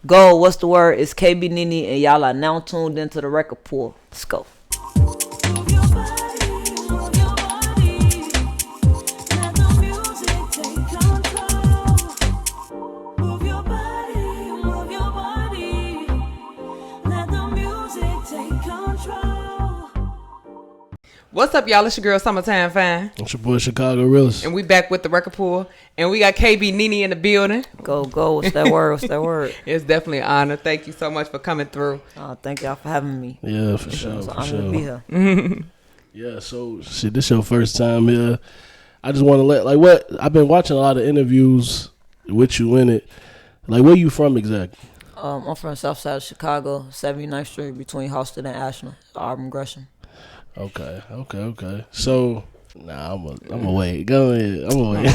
Go, what's the word? It's KB Nene, and y'all are now tuned into the record pool. Let's go. What's up, y'all? It's your girl, Summertime Fine. It's your boy, Chicago Realist. And we back with the record pool. And we got KB Nene in the building. Go. What's that word? What's that word? It's definitely an honor. Thank you so much for coming through. Thank y'all for having me. Yeah, for sure. It's an for honor sure. to be here. Yeah, so, shit, this your first time here. I just want to I've been watching a lot of interviews with you in it. Like, where you from exactly? I'm from the south side of Chicago, 79th Street, between Halsted and Ashland, Auburn Gresham. Okay. So, I'm gonna wait. Go ahead. I'm gonna wait.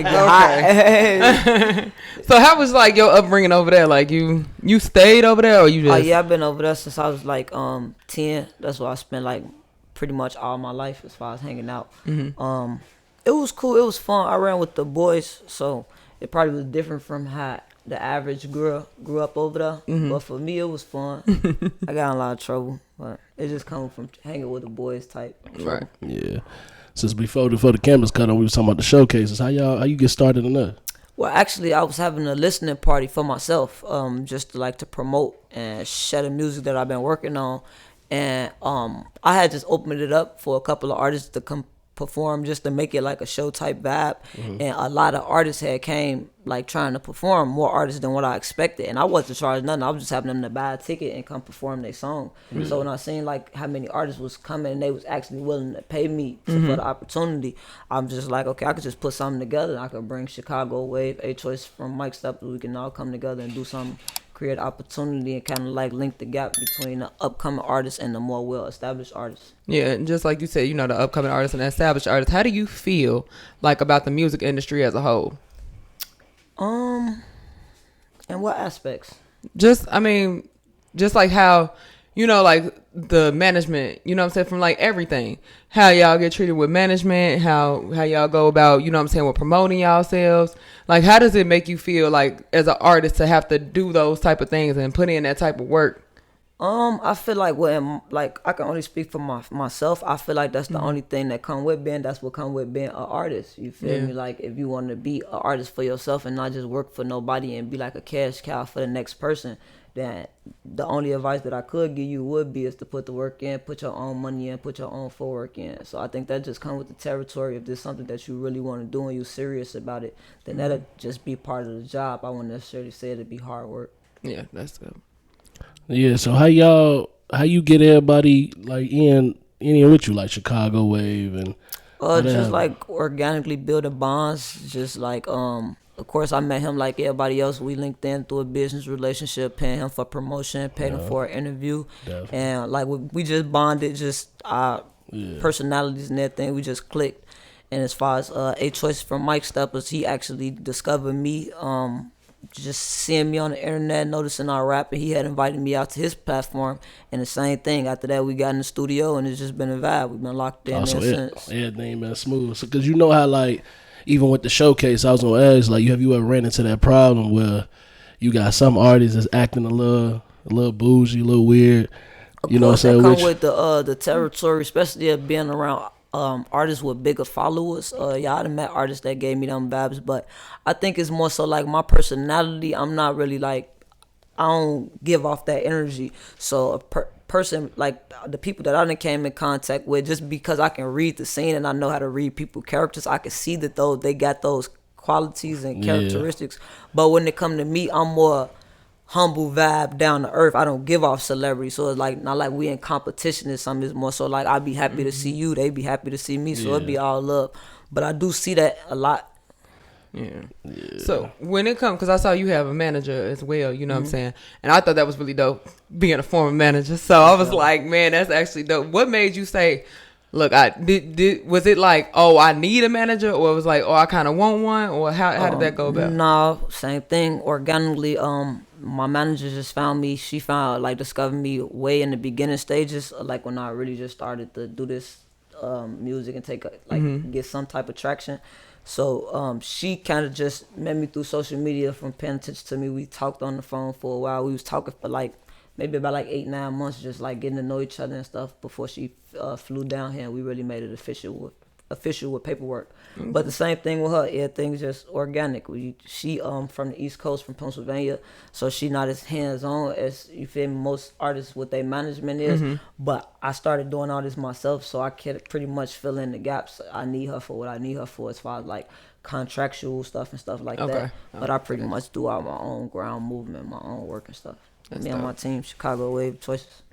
Okay. So how was like your upbringing over there? Like you stayed over there, or you just? Oh yeah, I've been over there since I was like 10. That's where I spent like pretty much all my life as far as hanging out. Mm-hmm. It was cool. It was fun. I ran with the boys, so it probably was different from how the average grew up over there. Mm-hmm. But for me, it was fun. I got in a lot of trouble, but it just comes from hanging with the boys type. Right. Yeah. Since before the cameras cut on, we was talking about the showcases. How you get started in that? Well, actually, I was having a listening party for myself, just to promote and share the music that I've been working on. And I had just opened it up for a couple of artists to come perform, just to make it like a show type vibe. Mm-hmm. And a lot of artists had came like trying to perform, more artists than what I expected, and I wasn't charging nothing. I was just having them to buy a ticket and come perform their song. Mm-hmm. So when I seen like how many artists was coming and they was actually willing to pay me for the opportunity, I'm just like, okay, I could just put something together and I could bring Chicago Wave, A Choice from Mike Stepp, we can all come together and do something, create opportunity, and kind of like link the gap between the upcoming artists and the more well-established artists. Yeah, and just like you said, the upcoming artists and the established artists, how do you feel like about the music industry as a whole? In what aspects? Just like how, like the management, from like everything. How y'all get treated with management, how y'all go about, with promoting y'allselves. Like, how does it make you feel like as an artist to have to do those type of things and put in that type of work? I feel like I can only speak for myself. I feel like that's the only thing that come with being. That's what come with being an artist. You feel me? Like if you want to be an artist for yourself and not just work for nobody and be like a cash cow for the next person, then the only advice that I could give you would be is to put the work in, put your own money in, put your own footwork in. So I think that just comes with the territory. If there's something that you really want to do and you're serious about it, then that'll just be part of the job. I wouldn't necessarily say it'd be hard work. Yeah, that's good. Yeah, so how you get everybody like in with you, like Chicago Wave and just like organically building bonds, just like of course I met him like everybody else. We linked in through a business relationship, paying him for promotion, paying him for an interview. Definitely. And like we just bonded, just our personalities and everything, we just clicked. And as far as A Choice from Mike Steppers, he actually discovered me just seeing me on the internet, noticing our rap, and he had invited me out to his platform. And the same thing, after that we got in the studio and it's just been a vibe. We've been locked in since. Everything been smooth. So, cause how like even with the showcase, I was gonna ask, like, have you ever ran into that problem where you got some artists that's acting a little bougie, a little weird? You know what I'm saying? Come with the territory, especially being around artists with bigger followers. Y'all done met artists that gave me them vibes, but I think it's more so like my personality. I'm not really like, I don't give off that energy. So a person like the people that I done came in contact with, just because I can read the scene and I know how to read people's characters, I can see that they got those qualities and characteristics. But when it come to me, I'm more humble vibe, down to earth. I don't give off celebrity, so it's like not like we in competition or something. It's more so like I'd be happy to see you, they be happy to see me, so it'd be all love. But I do see that a lot. Yeah. So when it comes, because I saw you have a manager as well, you know what I'm saying, and I thought that was really dope, being a former manager. So I was like, man, that's actually dope. What made you say, look, was it like, oh, I need a manager, or it was like, oh, I kind of want one, or how did that go about? No, same thing. Organically, my manager just found me. She discovered me way in the beginning stages, like when I really just started to do this music and get some type of traction. So she kind of just met me through social media from paying attention to me. We talked on the phone for a while. We was talking for like maybe about like 8-9 months, just like getting to know each other and stuff before she flew down here. And we really made it official with paperwork. Mm-hmm. But the same thing with her. Everything's just organic. She from the East Coast, from Pennsylvania, so she not as hands on as, you feel me, most artists with their management is. Mm-hmm. But I started doing all this myself, so I can pretty much fill in the gaps. I need her for what I need her for, as far as like contractual stuff and stuff like that. But I pretty much do all my own ground movement, my own work and stuff. That's me dope. And my team, Chicago Wave Choices.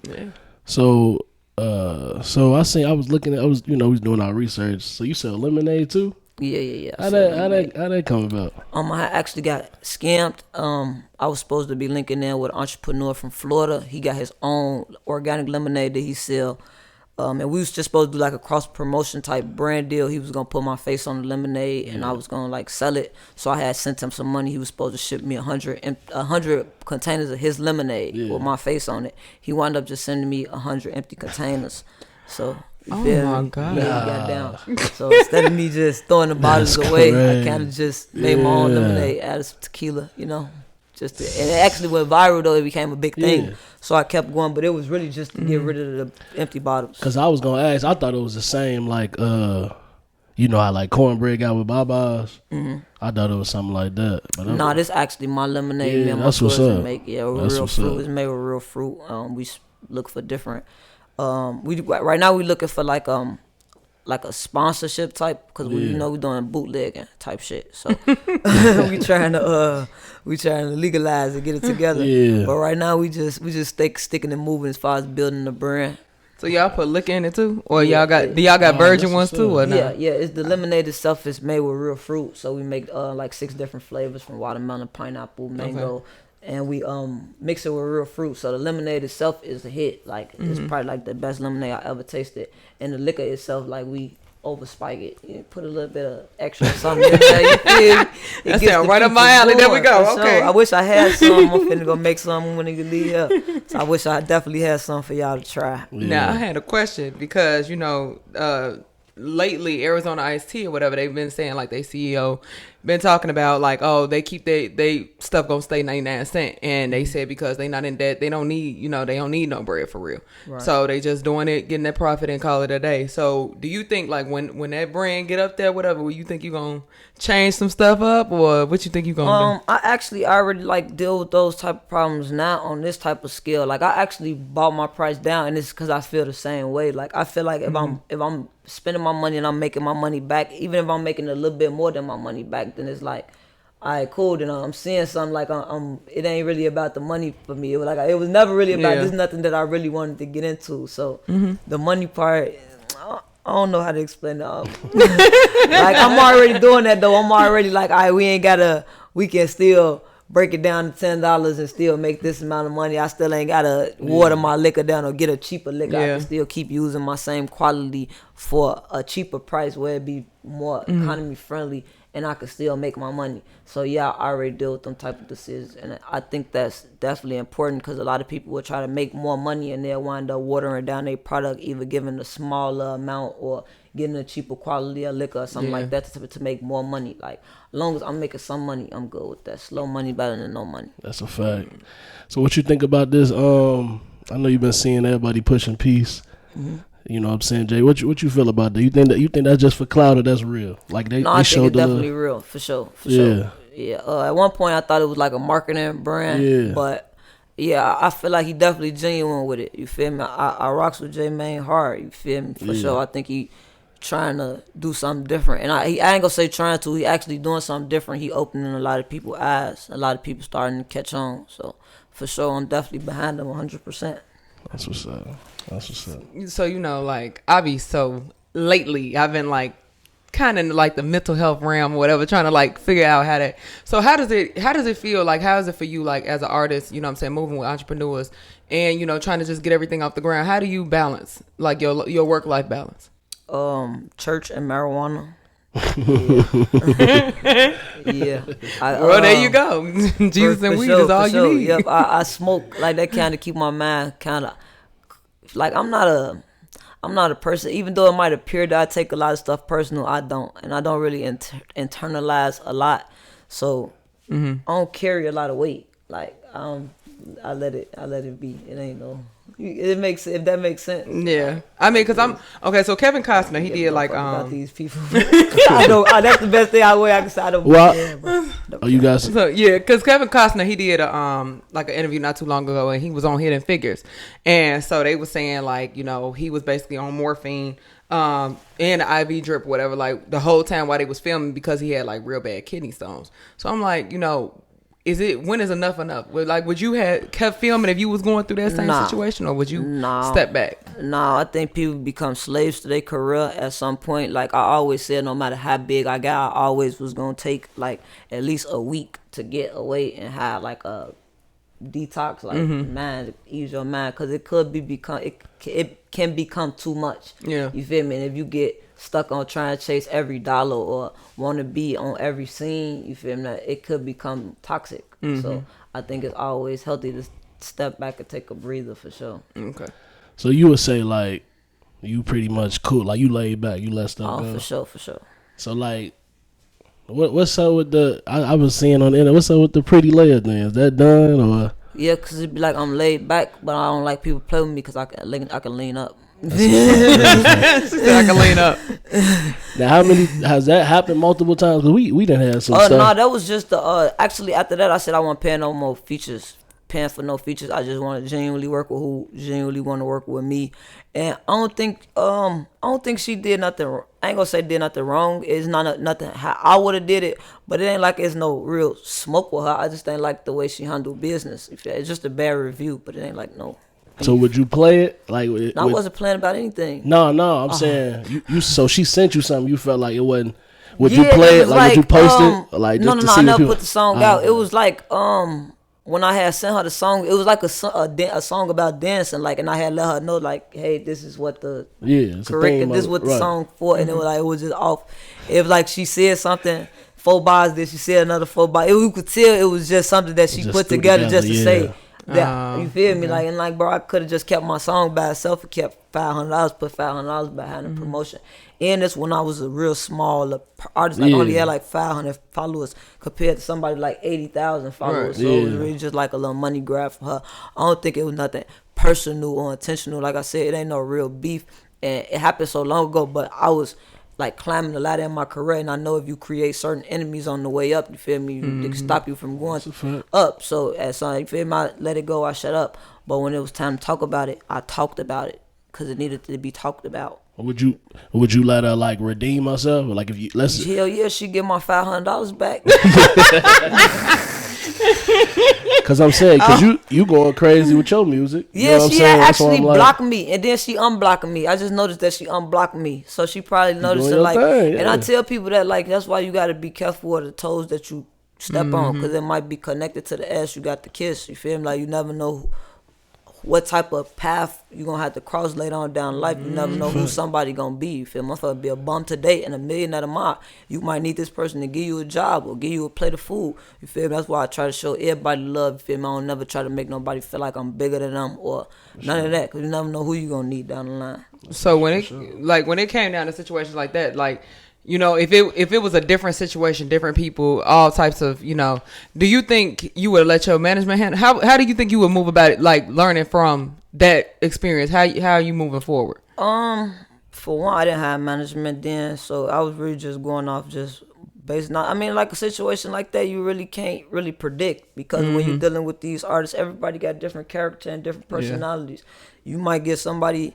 Yeah. So I was doing our research. So you sell lemonade too? Yeah. How that come about? I actually got scammed. I was supposed to be linking in with an entrepreneur from Florida. He got his own organic lemonade that he sell. And we was just supposed to do like a cross promotion type brand deal. He was gonna put my face on the lemonade, and I was gonna like sell it. So I had sent him some money. He was supposed to ship me 100 containers of his lemonade with my face on it. He wound up just sending me 100 empty containers. So oh my God! Got down. So instead of me just throwing the bottles away, I kind of just made my own lemonade, added some tequila, and it actually went viral though. It became a big thing. So I kept going, but it was really just to get rid of the empty bottles. Cause I was gonna ask, I thought it was the same like how like cornbread got with Baba's. Mm-hmm. I thought it was something like that. But this actually my lemonade. Yeah, that's what's up. Make real fruit. It's made with real fruit. We look for different. Right now we looking for like a sponsorship type, because we doing bootlegging type shit. So we trying to legalize and get it together. Yeah. But right now we just sticking and moving as far as building the brand. So y'all put liquor in it too, or do y'all got virgin ones too, or not? Yeah. It's the lemonade itself is made with real fruit. So we make like 6 different flavors, from watermelon, pineapple, mango. Okay. And we mix it with real fruit. So the lemonade itself is a hit. Like it's probably like the best lemonade I ever tasted. And the liquor itself, like we overspike it. You put a little bit of extra something in there. You feel? That sound right up my alley. There we go. Okay. I wish I had some. I'm finna go make some when you leave here. So I wish I definitely had some for y'all to try. Yeah. Now I had a question, because lately Arizona Iced Tea or whatever, they've been saying, like, they CEO been talking about like, oh, they keep they stuff gonna stay 99 cents, and they said because they not in debt, they don't need no bread for real. Right. So they just doing it, getting that profit, and call it a day. So do you think like when that brand get up there, whatever, will you think you gonna change some stuff up, or what you think you gonna do? I already like deal with those type of problems now on this type of scale. Like I actually bought my price down, and it's because I feel the same way. Like I feel like if I'm spending my money and I'm making my money back, even if I'm making a little bit more than my money back, then it's like, all right, cool. Then I'm seeing something like it ain't really about the money for me. It was never really about. There's nothing that I really wanted to get into. So the money part, I don't know how to explain it. Like I'm already doing that though. I'm already like, all right, we can still break it down to $10 and still make this amount of money. I still ain't gotta water my liquor down or get a cheaper liquor. I can still keep using my same quality for a cheaper price where it be more economy friendly, and I could still make my money. So yeah, I already deal with them type of decisions, and I think that's definitely important, because a lot of people will try to make more money and they'll wind up watering down their product, either giving a smaller amount or getting a cheaper quality of liquor or something like that to make more money. Like, as long as I'm making some money, I'm good with that. Slow money better than no money. That's a fact. So what you think about this? I know you've been seeing everybody pushing peace. Mm-hmm. You know what I'm saying, Jay? What you feel about that? You think that's just for clout, or that's real? Like they I think it's definitely real, for sure. Yeah. At one point I thought it was like a marketing brand. Yeah. But yeah, I feel like he definitely genuine with it. You feel me? I rocks with J Mane hard. You feel me? For sure. I think he trying to do something different, and I ain't gonna say trying to. He actually doing something different. He opening a lot of people's eyes. A lot of people starting to catch on. So for sure, I'm definitely behind him 100%. That's what's up. So like lately I've been like kind of like the mental health realm or whatever, trying to like figure out how to. So how does it feel? Like, how is it for you, like as an artist? You know what I'm saying, moving with entrepreneurs, and trying to just get everything off the ground. How do you balance like your work life balance? Church and marijuana. Well, there you go. Jesus and weed is all you need. Yep, I smoke like that kind of keep my mind kind of like I'm not I'm not a person. Even though it might appear that I take a lot of stuff personal, I don't, and I don't really internalize a lot. So I don't carry a lot of weight. Like I let it be. It ain't no. It makes if that makes sense. Yeah, I mean, cause I'm okay. So Kevin Costner, he did like about these people. I know that's the best thing I can say. I don't. Well, care, you guys. So yeah, cause Kevin Costner, he did a like an interview not too long ago, and he was on Hidden Figures, and so they were saying like, you know, he was basically on morphine, and IV drip, whatever, like the whole time while they was filming because he had like real bad kidney stones. So I'm like, you know. When is enough? Like, would you have kept filming if you was going through that same situation, or would you step back? No, I think people become slaves to their career at some point. Like I always said, no matter how big I got, I always was gonna take like at least a week to get away and have like a detox, like mind, ease your mind, because it could it can become too much. Yeah, you feel me? And if you get stuck on trying to chase every dollar or want to be on every scene, you feel me? It could become toxic. So I think it's always healthy to step back and take a breather for sure. Okay. So you would say like you pretty much cool, like you laid back, you let stuff go. For sure. So like, what's up with the? I was seeing on the internet. What's up with the pretty layer thing? Is that done or? Yeah, cause it be like I'm laid back, but I don't like people play with me because I can lean up. She said I can lean up. Now, how many has that happened multiple times? Cause we done had some stuff. No, that was just the actually after that I said I wasn't paying no more features. Paying for no features. I just want to genuinely work with who genuinely want to work with me. And I don't think she did nothing. I ain't gonna say did nothing wrong. It's not nothing how I would have did it, but it ain't like it's no real smoke with her. I just ain't like the way she handled business. It's just a bad review, but it ain't like no. So would you play it like? I wasn't playing about anything. No. I'm saying you. So she sent you something. You felt like it wasn't. Would you play it? Like would you post it? Like no. To see I never people? put the song out. It was like when I had sent her the song, it was like a song about dancing, like, and I had let her know, like, hey, this is what the correct, this is what the song for, and it was just off. It was like she said something 4 bars, then she said another 4 bars. You could tell it was just something that she put together just to say that. You feel me? Like, and like, bro, I could have just kept my song by itself and kept $500, put $500 behind the promotion. And this when I was a real small artist, like only had like 500 followers compared to somebody like 80,000 followers. So it was really just like a little money grab for her. I don't think it was nothing personal or intentional. Like I said, it ain't no real beef, and it happened so long ago. But I was like climbing the ladder in my career, and I know if you create certain enemies on the way up, you feel me, they can stop you from going up. So at some, you feel me, I let it go, I shut up. But when it was time to talk about it, I talked about it because it needed to be talked about. Would you let her like redeem herself? Or like if you hell yeah, she get my $500 back. Cause I'm saying, you going crazy with your music. Yeah, she had actually blocked me, and then she unblocked me. I just noticed that she unblocked me, so she probably noticed it. Like, and I tell people that like that's why you got to be careful of the toes that you step on, because it might be connected to the ass you got to kiss. You feel me? Like you never know what type of path you gonna have to cross later on down life. You never know who somebody gonna be. You feel me? Motherfucker be a bum today and a millionaire tomorrow. You might need this person to give you a job or give you a plate of food. You feel me? That's why I try to show everybody love. You feel me? I don't never try to make nobody feel like I'm bigger than them or none of that, because you never know who you gonna need down the line. So when it came down to situations like that, like, you know, if it was a different situation, different people, all types of, you know, do you think you would let your management handle? How do you think you would move about it? Like learning from that experience, how are you moving forward? For one, I didn't have management then, so I was really just going off just based on. I mean, like a situation like that, you really can't really predict, because when you're dealing with these artists, everybody got different character and different personalities. You might get somebody.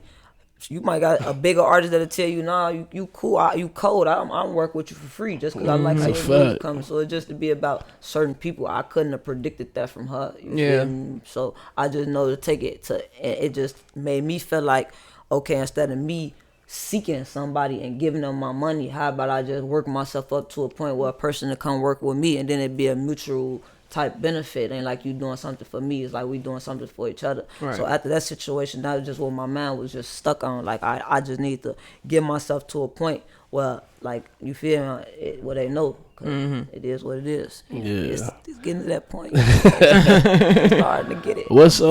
You might got a bigger artist that'll tell you, nah, you cool, you cold. I'm work with you for free just because I like how your music comes. So it just to be about certain people. I couldn't have predicted that from her. You feel me? So I just know to take it to. It just made me feel like, okay, instead of me seeking somebody and giving them my money, how about I just work myself up to a point where a person to come work with me, and then it be a mutual type benefit. Ain't like you doing something for me, it's like we doing something for each other. Right. So after that situation, that was just what my mind was just stuck on. Like I just need to get myself to a point where, like, you feel me, where they know it is what it is. Yeah, it's getting to that point. It's hard to get it. What's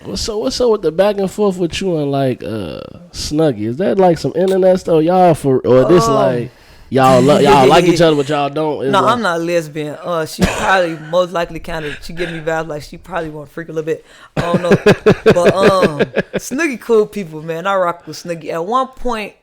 What's up with the back and forth with you and like Snuggie? Is that like some internet stuff, y'all? Or this like y'all like each other, but y'all don't? No, like, I'm not lesbian. She probably most likely kind of she give me vibes like she probably want to freak a little bit. I don't know, but Snuggie cool people, man. I rock with Snuggie. At one point,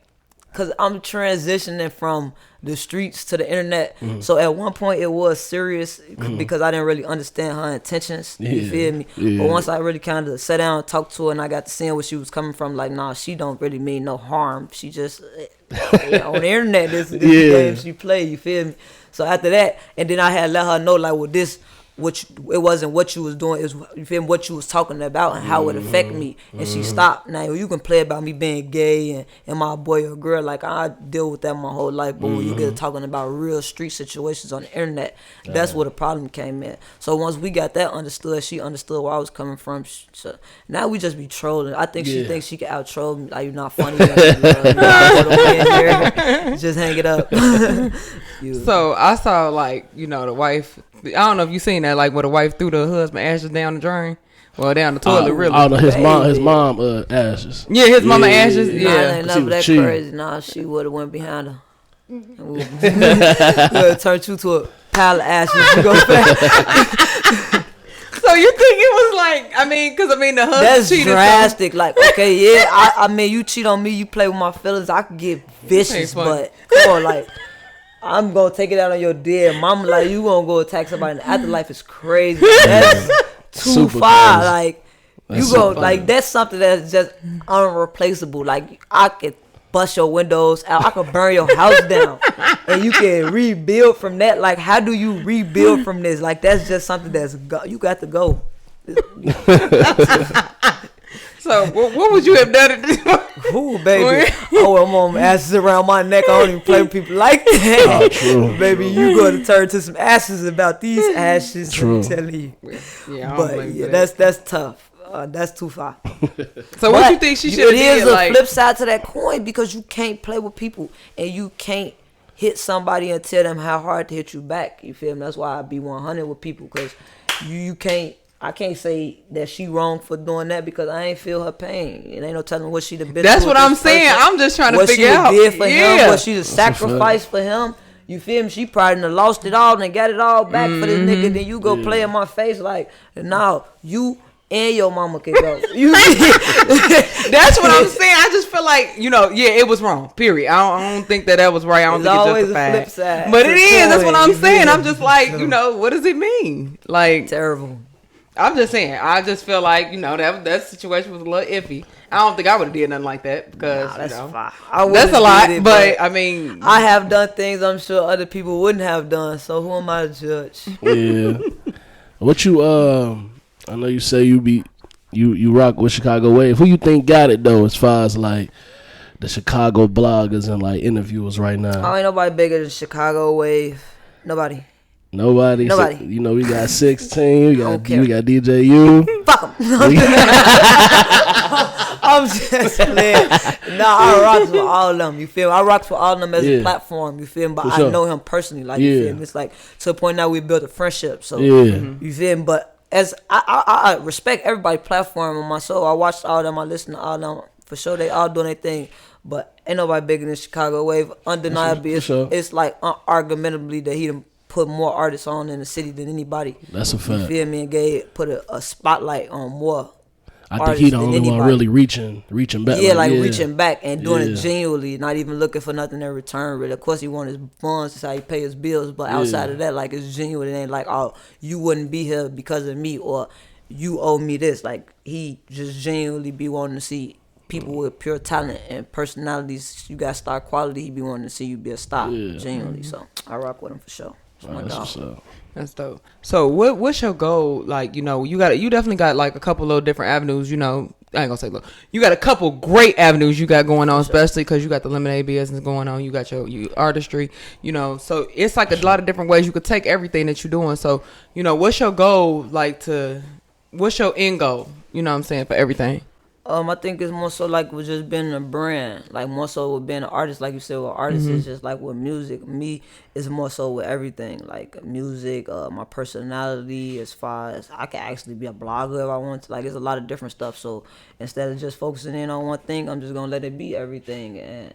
cause I'm transitioning from the streets to the internet. So at one point it was serious because I didn't really understand her intentions. You feel me? But once I really kind of sat down and talked to her and I got to seeing where she was coming from, like, nah, she don't really mean no harm. She just on the internet, this the game she play. You feel me? So after that, and then I had let her know like, well, this. It wasn't what you was doing, it was, you feel me, what you was talking about and how it affect me. And she stopped. Now you can play about me being gay and my boy or girl, like I deal with that my whole life, but when you get talking about real street situations on the internet, that's where the problem came in. So once we got that understood, she understood where I was coming from. So now we just be trolling. I think she thinks she can out troll me, like, you're not funny, just hang it up. So I saw, like, the wife, I don't know if you seen that, like, where the wife threw the husband ashes down the drain. Well, down the toilet, really. Oh, no, his mom ashes. Yeah, his mama ashes. Nah, Yeah. ain't nothing that crazy. Nah, she would have went behind her. We'll turn you to a pile of ashes. You go back. So you think it was like, because the husband that's cheated. drastic. Like, okay, yeah, I mean, you cheat on me, you play with my feelings, I could get vicious, but come on, like, I'm gonna take it out on your dead mama. Like, you gonna go attack somebody in the afterlife is crazy. That's too far. Crazy. Like, that's you go like that's something that's just unreplaceable. Like, I could bust your windows out, I could burn your house down, and you can rebuild from that. Like, how do you rebuild from this? Like, that's just something you got to go. So what would you have done? Ooh, baby. I'm on asses around my neck. I don't even play with people like that. Oh, true. Baby, you going to turn to some ashes about these ashes. True. I'm telling you. Yeah, but yeah, that's tough. That's too far. So what you think she should have did? It is a flip side to that coin, because you can't play with people and you can't hit somebody and tell them how hard to hit you back. You feel me? That's why I be 100 with people, because you can't. I can't say that she wrong for doing that, because I ain't feel her pain. It ain't no telling what she the bitch. That's what I'm saying. I'm just trying to figure out what she did for him, what she the sacrifice for him. You feel me? She probably done lost it all and got it all back for this nigga. Then you go play in my face like, now you and your mama can go. That's what I'm saying. I just feel like, it was wrong. Period. I don't think that was right. I don't think it's always justified. a flip side. But it is. That's what I'm saying. I'm just like, what does it mean? Like, terrible. I'm just saying. I just feel like, that situation was a little iffy. I don't think I would have did nothing like that, because that's fine. That's a lot. But I have done things I'm sure other people wouldn't have done. So who am I to judge? Yeah. What you I know you say you rock with Chicago Wave. Who you think got it though, as far as like the Chicago bloggers and like interviewers right now? Oh, ain't nobody bigger than Chicago Wave. Nobody. Nobody. So, we got 16. We got DJ U. Fuck him. I'm just playing. Nah, I rocks with all of them. You feel me? I rocks with all of them as a platform. You feel me? But I know him personally. Like, you feel me? It's like to the point now we built a friendship. So you feel me? But as I respect everybody's platform on my soul. I watched all of them. I listened to all of them. For sure, they all doing their thing. But ain't nobody bigger than Chicago Wave. Undeniably, it's like unargumentably that he done put more artists on in the city than anybody. That's a fact. You feel me? And put a spotlight on more. I think he the only one really reaching back. Yeah, reaching back and doing it genuinely, not even looking for nothing in return. Really, of course, he want his funds. That's how he pay his bills. But outside of that, like, it's genuine. It ain't like, oh, you wouldn't be here because of me, or you owe me this. Like, he just genuinely be wanting to see people with pure talent and personalities. You got star quality. He be wanting to see you be a star, genuinely. So I rock with him for sure. That's dope. So what's your goal? Like, you definitely got like a couple of different avenues. I ain't gonna say look. You got a couple great avenues you got going on, especially because you got the lemonade business going on. You got your artistry. So it's like a lot of different ways you could take everything that you're doing. So what's your goal? What's your end goal? You know what I'm saying, for everything? I think it's more so like with just being a brand, like more so with being an artist, like you said, with artists is just like with music. Me is more so with everything, like music, my personality, as far as I can actually be a blogger if I want to. Like, there's a lot of different stuff. So instead of just focusing in on one thing, I'm just gonna let it be everything and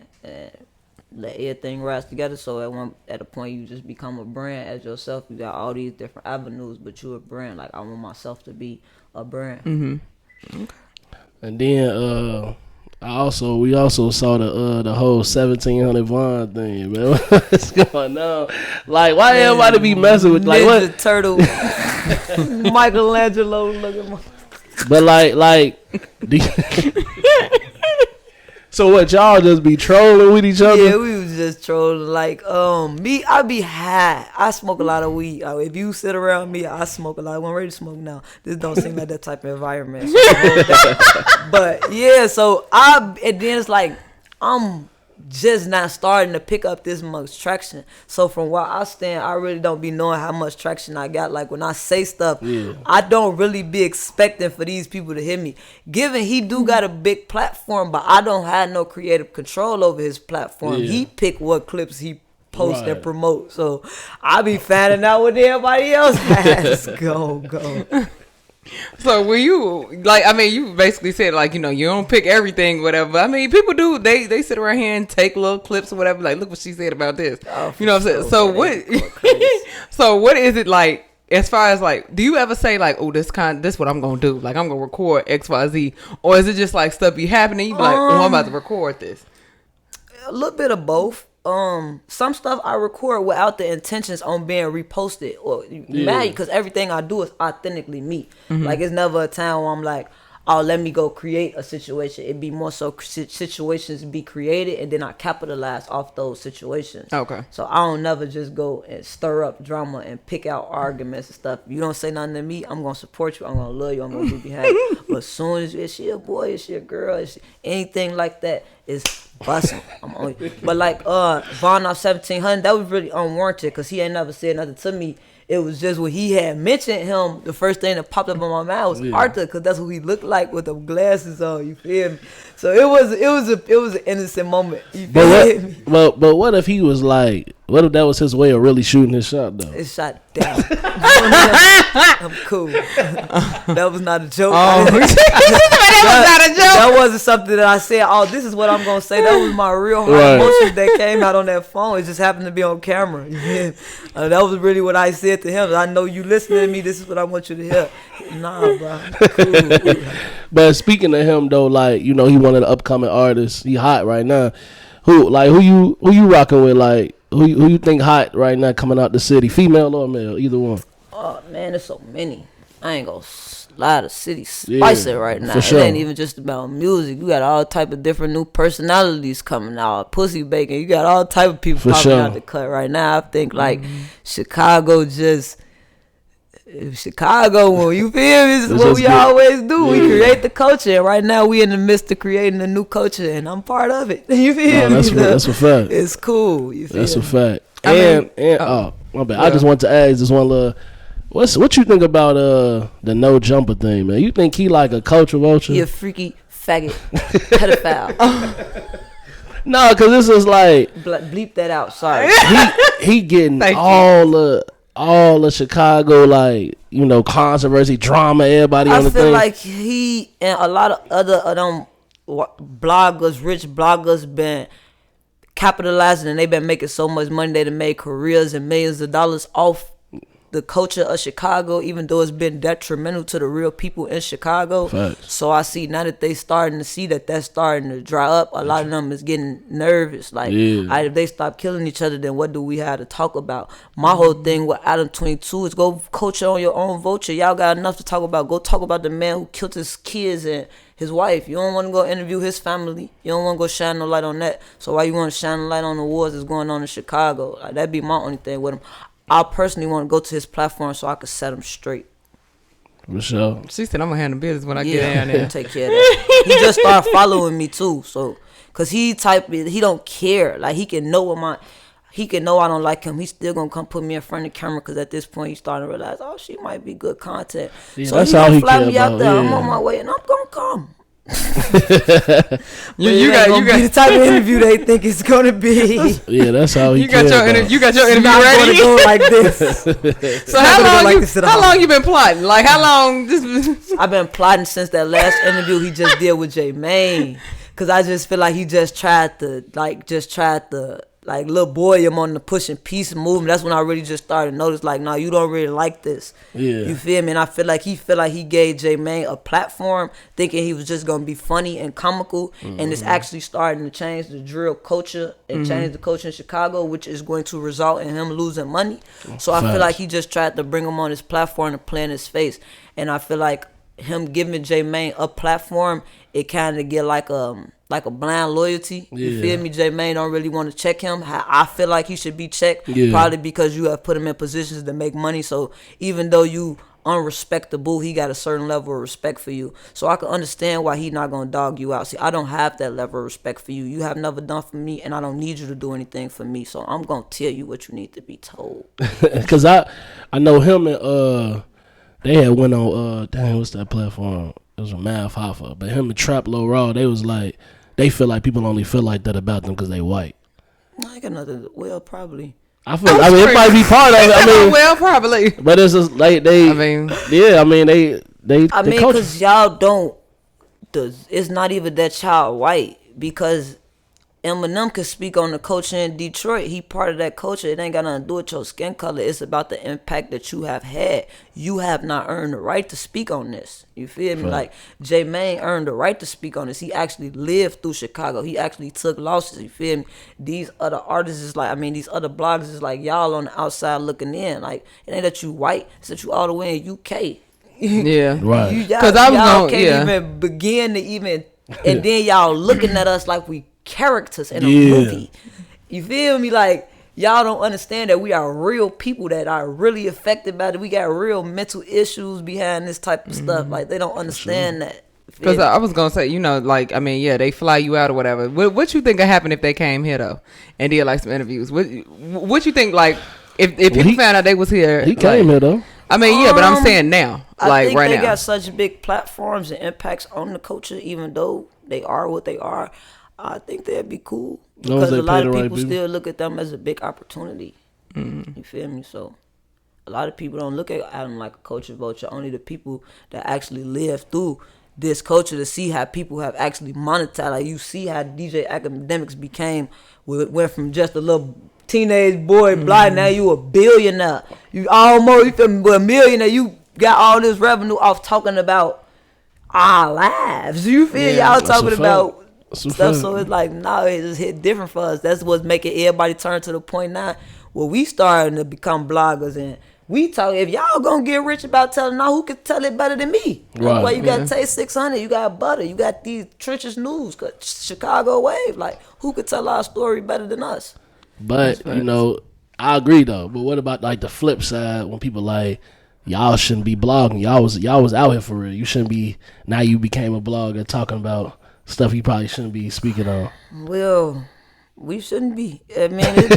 let everything rise together. So at a point you just become a brand as yourself. You got all these different avenues, but you a brand. Like, I want myself to be a brand. Mm-hmm. Okay. And then we also saw the whole 1700 Vaughn thing, man. What's going on? Like, why everybody be messing with like Ninja what? Turtle, Michelangelo looking. But like, so what, y'all just be trolling with each other? Yeah, we was just trolling. Like, me, I be high. I smoke a lot of weed. If you sit around me, I smoke a lot. I'm ready to smoke now. This don't seem like that type of environment. But yeah, and then it's like, I'm just not starting to pick up this much traction. So from where I stand, I really don't be knowing how much traction I got. Like, when I say stuff, I don't really be expecting for these people to hear me. Given he do got a big platform, but I don't have no creative control over his platform. He pick what clips he post and promote. So I be finding out what everybody else has. Go. So were you like? I mean, you basically said like, you know, you don't pick everything, whatever. I mean, people do. They sit around here and take little clips or whatever. Like, look what she said about this. You know what I'm saying? So what? So what is it like? As far as like, do you ever say like, oh, this what I'm gonna do? Like, I'm gonna record XYZ, or is it just like stuff be happening? You be like, oh, I'm about to record this. A little bit of both. Some stuff I record without the intentions on being reposted or mad, because everything I do is authentically me. Like, it's never a time where I'm like, oh, let me go create a situation. It'd be more so situations be created, and then I capitalize off those situations. Okay. So I don't never just go and stir up drama and pick out arguments and stuff. You don't say nothing to me, I'm going to support you. I'm going to love you. I'm going to be behind you. But as soon as is she a boy, is she a girl, anything like that is busting. But like Vaughn off 1700, that was really unwarranted because he ain't never said nothing to me. It was just when he had mentioned him, the first thing that popped up in my mind was Arthur, because that's who he looked like with the glasses on. You feel me? So it was an innocent moment. You feel me? But what if he was like? What if that was his way of really shooting his shot though? It's shot down. I'm cool. That was not a joke. That was not a joke. That wasn't something that I said, oh, this is what I'm going to say. That was my real heart emotions that came out on that phone. It just happened to be on camera. That was really what I said to him. I know you listening to me. This is what I want you to hear. Nah, bro. Cool. But speaking of him though, like, you know, he one of the upcoming artists. He hot right now. Who you rocking with? Like, who you think hot right now coming out the city? Female or male? Either one. Oh, man, there's so many. I ain't gonna lie, the city spicy right now. Sure. It ain't even just about music. You got all type of different new personalities coming out. Pussy bacon. You got all type of people popping out the cut right now. I think like Chicago, when you feel me, this is what we always do. We create the culture, and right now we in the midst of creating a new culture, and I'm part of it. You feel me? That's a fact. It's cool. You feel That's me? a fact. My bad. Yeah. I just want to ask this one little. What you think about the no jumper thing, man? You think he like a culture vulture? You freaky faggot pedophile. No, because this is like bleep that out. Sorry. He getting all the Chicago, like, you know, controversy, drama, everybody on the thing. I feel like he and a lot of other bloggers, rich bloggers, been capitalizing, and they've been making so much money. They done made careers and millions of dollars off the culture of Chicago, even though it's been detrimental to the real people in Chicago. Facts. So I see now that they starting to see that's starting to dry up. A lot of them is getting nervous. Like, if they stop killing each other, then what do we have to talk about? My whole thing with Adam22 is go culture on your own Vulture. Y'all got enough to talk about. Go talk about the man who killed his kids and his wife. You don't want to go interview his family. You don't want to go shine no light on that. So why you want to shine a light on the wars that's going on in Chicago? Like, that'd be my only thing with him. I personally want to go to his platform so I could set him straight. For sure. She said, I'm going to handle business when I get down there. Take care of that. He just started following me too. So, because he don't care. Like, he can know I don't like him. He's still going to come put me in front of the camera, because at this point he's starting to realize, oh, she might be good content. Yeah, so that's he all going he to fly care me out about. there. Yeah. I'm on my way and I'm going to come. you got be the type of interview they think it's gonna be. Yeah, that's how he. You got your interview ready. Go like this. So how long you been plotting? Like how long? I've been plotting since that last interview he just did with J-Mane. Cause I just feel like he just tried to little boy him on the pushing peace movement. That's when I really just started to notice like, no, you don't really like this. Yeah. You feel me? And I feel like he gave J-Mane a platform thinking he was just gonna be funny and comical, and it's actually starting to change the drill culture and change the culture in Chicago, which is going to result in him losing money. So I feel like he just tried to bring him on his platform and play in his face. And I feel like him giving J-Mane a platform, it kind of get like a blind loyalty. You feel me? J-Mane don't really want to check him. I feel like he should be checked, probably because you have put him in positions to make money. So even though you unrespectable, he got a certain level of respect for you. So I can understand why he not gonna dog you out. See, I don't have that level of respect for you. You have never done for me, and I don't need you to do anything for me. So I'm gonna tell you what you need to be told. Cause I know him and they had went on what's that platform? It was a Math Hoffa, but him and Trap Low Raw, they was like, they feel like people only feel like that about them because they white. I got nothing. Well, probably. I mean, it might be part of it. I mean, well, probably. But it's just like they. I mean, they. I mean, because y'all don't. It's not even that y'all white, because Eminem could speak on the culture in Detroit. He part of that culture. It ain't got nothing to do with your skin color. It's about the impact that you have had. You have not earned the right to speak on this. You feel me? Like, J-Mane earned the right to speak on this. He actually lived through Chicago. He actually took losses. You feel me? These other artists is like, these other bloggers is like y'all on the outside looking in. Like, it ain't that you white. It's that you all the way in UK. Yeah. Right. Because y'all can't even begin to even, and then y'all looking at us like we characters in a movie. You feel me? Like, y'all don't understand that we are real people that are really affected by it. We got real mental issues behind this type of stuff. Like, they don't understand that. Because I was gonna say, they fly you out or whatever. What you think would happen if they came here though and did like some interviews? What you think, like, if people found out they was here? He came here though. But I'm saying now, I think right they now, got such big platforms and impacts on the culture, even though they are what they are. I think they'd be cool, because a lot of people still look at them as a big opportunity. You feel me? So a lot of people don't look at Adam like a culture vulture. Only the people that actually live through this culture to see how people have actually monetized. Like, you see how DJ Academics went from just a little teenage boy blind, now you a billionaire. You feel me, a millionaire. You got all this revenue off talking about our lives. You feel y'all talking about stuff, so it's like, no, it just hit different for us. That's what's making everybody turn to the point now where we starting to become bloggers, and we talk. If y'all gonna get rich about telling, now who can tell it better than me? Right. Well, you got Taste 600, you got Butter, you got these Trenches News, Chicago Wave. Like, who could tell our story better than us? But I agree though. But what about like the flip side, when people like, y'all shouldn't be blogging, y'all was out here for real, you shouldn't be, now you became a blogger talking about stuff you probably shouldn't be speaking on? Well, we shouldn't be. I mean, it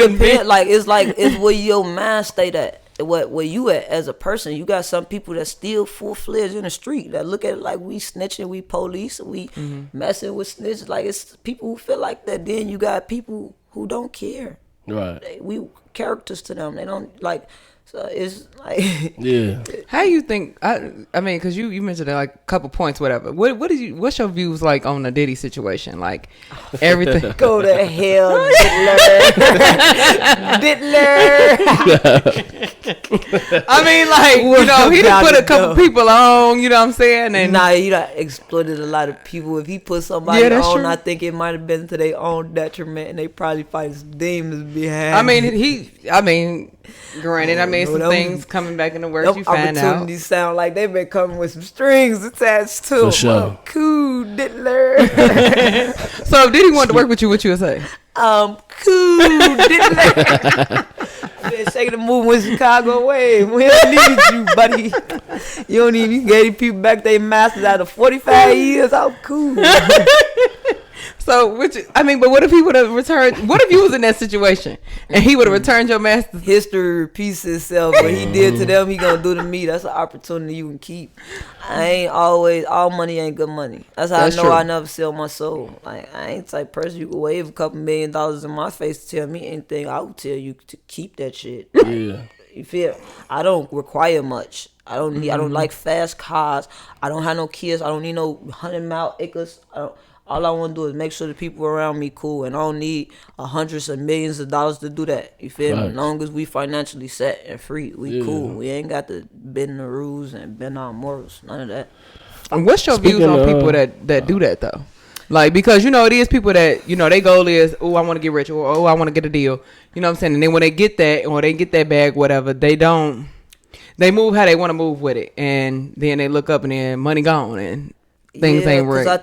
depends. Like, it's where your mind state at. Where you at as a person. You got some people that still full-fledged in the street that look at it like we snitching, we police, we messing with snitches. Like, it's people who feel like that. Then you got people who don't care. Right. We characters to them. They don't like. So it's like, How you think? I mean, because you mentioned like a couple points, whatever. What's your views like on the Diddy situation? Like, everything. Go to hell, Diddler. I mean, like, he done put a couple people on. You know what I'm saying? And he done exploited a lot of people. If he put somebody on, true. I think it might have been to their own detriment, and they probably fight his demons behind. Granted, some things coming back in the works, you find out. Opportunities sound like they've been coming with some strings attached to them. For sure. Cool, Diddler. So if Diddy wanted to work with you, what you would say? Cool, Diddler. Been shaking the movement with Chicago Wave. We don't need you, buddy. You don't need, you gave people back their masters out of 45 years. I'm cool. So, but what if he would have returned? What if you was in that situation and he would have returned your master's? History repeats itself. What he did to them, he gonna do to me. That's an opportunity you can keep. I ain't always, all money ain't good money. That's how I know true. I never sell my soul. Like, I ain't the type of person you can wave a couple $1 million in my face to tell me anything. I would tell you to keep that shit. Yeah. You feel? I don't require much. I don't like fast cars. I don't have no kids. I don't need no 100-mile acres. All I want to do is make sure the people around me cool, and I don't need hundreds of millions of dollars to do that. You feel me? As long as we financially set and free, we cool. We ain't got to bend the rules and bend our morals. None of that. And what's your views on people that do that though? Like, because it is people that their goal is, oh, I want to get rich, or oh, I want to get a deal. You know what I'm saying? And then when they get that, or they get that bag, whatever, they move how they want to move with it, and then they look up and then money gone and things ain't right. Because I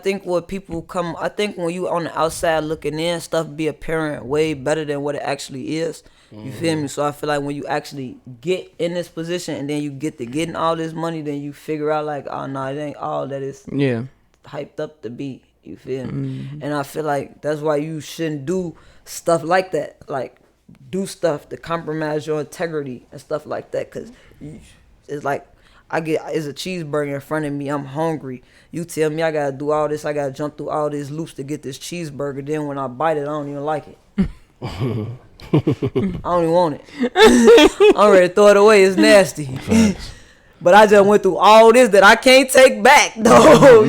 think when you on the outside looking in, stuff be apparent way better than what it actually is. You feel me? So I feel like when you actually get in this position and then you get to getting all this money, then you figure out like, oh no, it ain't all that it's hyped up to be. You feel me? And I feel like that's why you shouldn't do stuff like that. Like, do stuff to compromise your integrity and stuff like that. Because it's like, it's a cheeseburger in front of me. I'm hungry. You tell me I gotta do all this. I gotta jump through all these loops to get this cheeseburger. Then when I bite it, I don't even like it. I don't even want it. I'm ready to throw it away. It's nasty. But I just went through all this that I can't take back, though.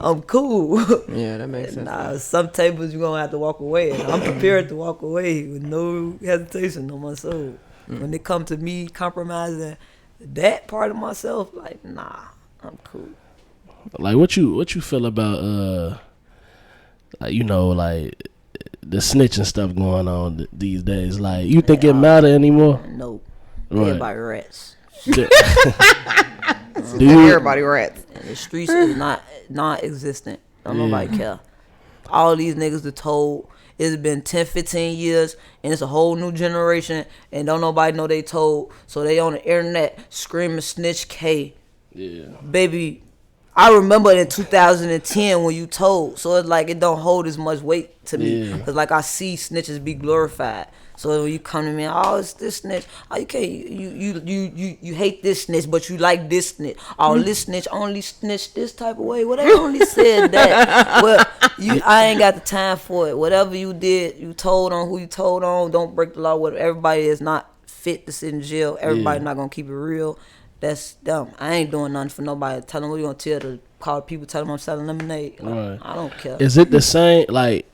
I'm cool. Yeah, that makes sense. Some tables you're gonna have to walk away. And I'm prepared to walk away with no hesitation on my soul. When it comes to me compromising that part of myself, like, nah, I'm cool. Like, what you feel about like the snitching stuff going on these days? Like, you think it matter anymore? Nope. Right. Everybody rats. Everybody rats. And the streets is not non-existent. Don't nobody care. All these niggas are told. It's been 10, 15 years, and it's a whole new generation, and don't nobody know they told. So they on the internet screaming snitch K. Yeah. Baby, I remember in 2010 when you told. So it's like it don't hold as much weight to me. Because like I see snitches be glorified. So when you come to me, oh, it's this snitch. Oh, you can't. You hate this snitch, but you like this snitch. Oh, this snitch only snitch this type of way. Well, they only said that. Well, I ain't got the time for it. Whatever you did, you told on who you told on. Don't break the law. Whatever. Everybody is not fit to sit in jail. Everybody not gonna keep it real. That's dumb. I ain't doing nothing for nobody. Tell them what you gonna tell to call people. Tell them I'm selling lemonade. Like, I don't care. Is it the same? Like,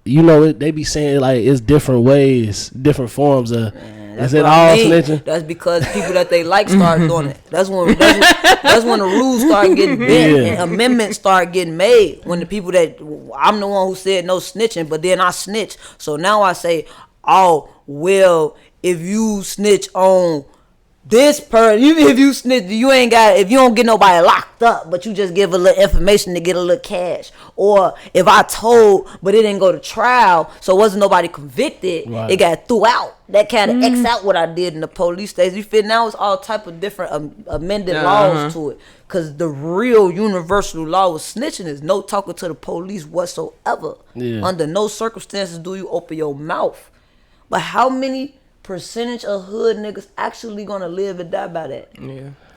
they be saying like it's different ways, different forms of. Is it all snitching? That's because people that they like start doing it. That's when the rules start getting bent and amendments start getting made. When the people that I'm the one who said no snitching, but then I snitch. So now I say, oh well, if you snitch on this person, even if you snitch, if you don't get nobody locked up, but you just give a little information to get a little cash. Or if I told, but it didn't go to trial, so wasn't nobody convicted, it got threw out. That kind of X out what I did in the police station. You feel? Now it's all type of different amended laws to it. Because the real universal law with snitching is no talking to the police whatsoever. Under no circumstances do you open your mouth. But how many percentage of hood niggas actually gonna live and die by that?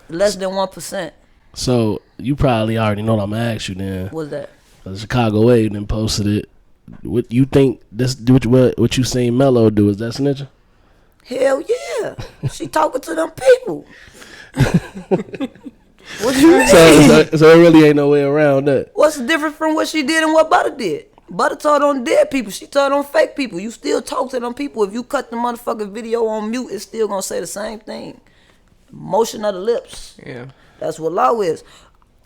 Less than 1%. So you probably already know what I'm gonna ask you then. What's that? The Chicago 8 then posted it. What you think what you seen Mello do? Is that snitching? Hell yeah. She talking to them people. What you mean? So it really ain't no way around that. What's the difference from what she did and what Butter did? Butter told on dead people. She told on fake people. You still talk to them people. If you cut the motherfucking video on mute, it's still gonna say the same thing. Motion of the lips. Yeah. That's what law is.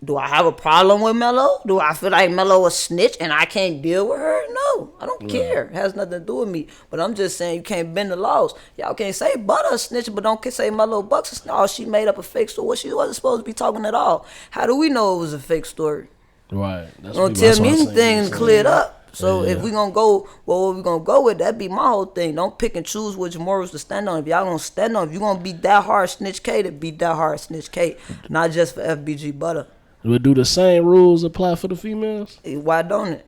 Do I have a problem with Mello? Do I feel like Mello a snitch and I can't deal with her? No, I don't care. It has nothing to do with me. But I'm just saying you can't bend the laws. Y'all can't say Butter a snitch, but don't say Mello Bucks a snitch. Oh, she made up a fake story. Well, she wasn't supposed to be talking at all. How do we know it was a fake story? Right. Don't tell me anything cleared up. So if we gonna go, what we gonna go with? That be my whole thing. Don't pick and choose which morals to stand on. If y'all gonna stand on, if you gonna be that hard snitch K, to be that hard snitch K, not just for FBG Butter. Would do the same rules apply for the females? Why don't it?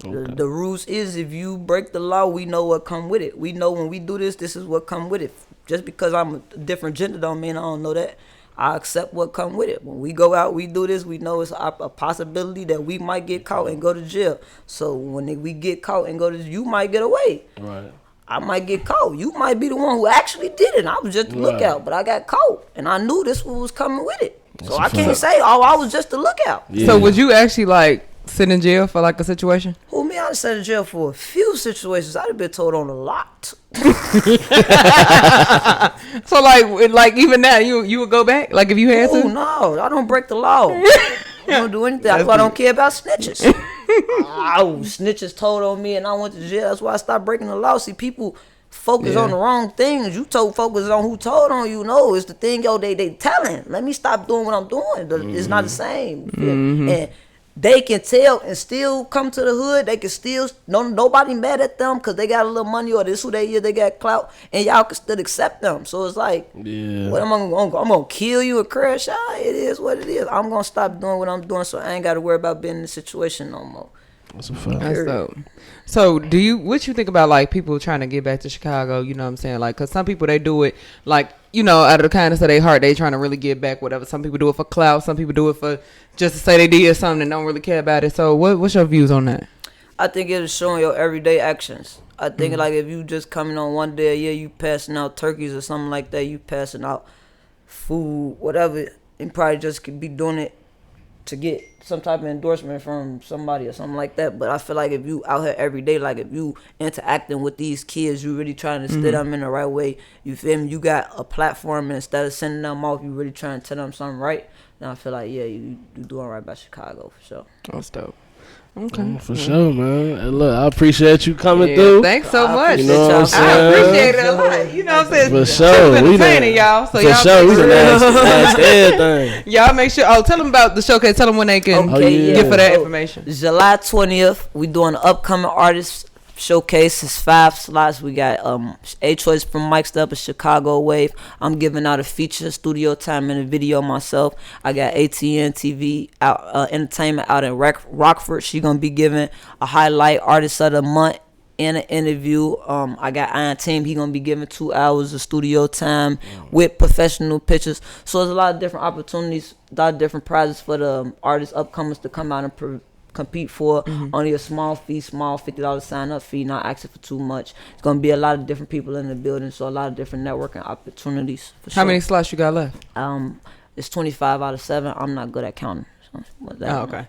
Okay. The rules is if you break the law, we know what come with it. We know when we do this, this is what come with it. Just because I'm a different gender don't mean I don't know that. I accept what come with it. When we go out, we do this, we know it's a possibility that we might get caught and go to jail. So when we get caught and go to jail, you might get away. Right. I might get caught. You might be the one who actually did it. And I was just a lookout, but I got caught. And I knew this was coming with it. So I can't say, oh, I was just a lookout. Yeah. So would you actually like sit in jail for like a situation? Who me? I sat in jail for a few situations. I'd have been told on a lot. So like even now, you would go back? Like if you had Oh to? no, I don't break the law. I don't do anything. That's why I don't care about snitches. Snitches told on me and I went to jail. That's why I stopped breaking the law. See, people focus on the wrong things. You focus on who told on you. No, it's the thing, they telling. Let me stop doing what I'm doing. It's not the same. And they can tell and still come to the hood. They can still, nobody mad at them because they got a little money or this who they is, they got clout, and y'all can still accept them. So it's like, what am I going to I'm going to kill you and crash out? It is what it is. I'm going to stop doing what I'm doing so I ain't got to worry about being in the situation no more. That's a fact. That's dope. So what you think about like people trying to get back to Chicago, you know what I'm saying? Like, cause some people, they do it like, out of the kindness of their heart, they trying to really get back, whatever. Some people do it for clout. Some people do it for just to say they did something and don't really care about it. So what's your views on that? I think it is showing your everyday actions. I think like if you just coming on one day, you passing out turkeys or something like that, you passing out food, whatever, and probably just could be doing it to get some type of endorsement from somebody or something like that. But I feel like if you out here every day, like if you interacting with these kids, you really trying to steer them in the right way. You feel me? You got a platform, and instead of sending them off, you really trying to tell them something right. And I feel like, you doing right by Chicago for sure. That's dope. Okay. For sure, man. And look, I appreciate you coming through. Thanks so much. You know what I'm saying? I appreciate it a lot. You know what I'm saying? For sure. It's entertaining, y'all. So for y'all sure. We done asked everything. Y'all make sure. Oh, tell them about the showcase. Tell them when they can get for that information. July 20th, we doing an upcoming artist showcase. It's 5 slots. We got A Choice from Mike's Up, a Chicago Wave. I'm giving out a feature studio time and a video myself. I got ATN TV out, Entertainment out in Rockford. She gonna be giving a highlight artist of the month and an interview. I got Iron Team. He gonna be giving 2 hours of studio time with professional pictures. So there's a lot of different opportunities, a lot of different prizes for the artists upcomers to come out and compete for. Only a small fee, small $50 sign up fee, not asking for too much. It's gonna be a lot of different people in the building, so a lot of different networking opportunities. How many slots you got left? It's 25 out of 7. I'm not good at counting. So okay.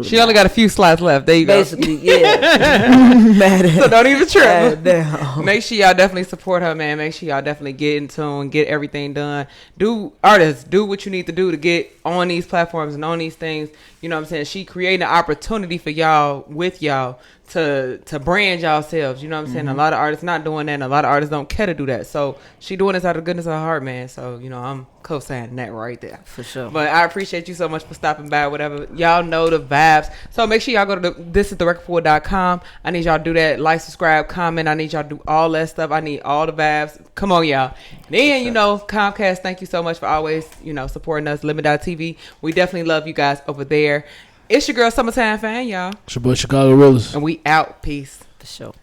She only got a few slots left. There you basically, go. So don't even trip. Make sure y'all definitely support her, man. Make sure y'all definitely get in tune, get everything done. Do what you need to do to get on these platforms and on these things. You know what I'm saying? She creating an opportunity for y'all, with y'all, to brand yourselves. You know what I'm saying? A lot of artists not doing that, and a lot of artists don't care to do that. So she doing this out of the goodness of her heart, man. So, I'm co-signing that right there. For sure. But I appreciate you so much for stopping by, whatever. Y'all know the vibes. So make sure y'all go to thisistherecordpool.com. I need y'all to do that. Like, subscribe, comment. I need y'all to do all that stuff. I need all the vibes. Come on, y'all. Then, Comcast, thank you so much for always, supporting us. Limit.tv. We definitely love you guys over there. It's your girl, Summertime Fan, y'all. It's your boy, Chicago Rollers. And we out. Peace. For sure.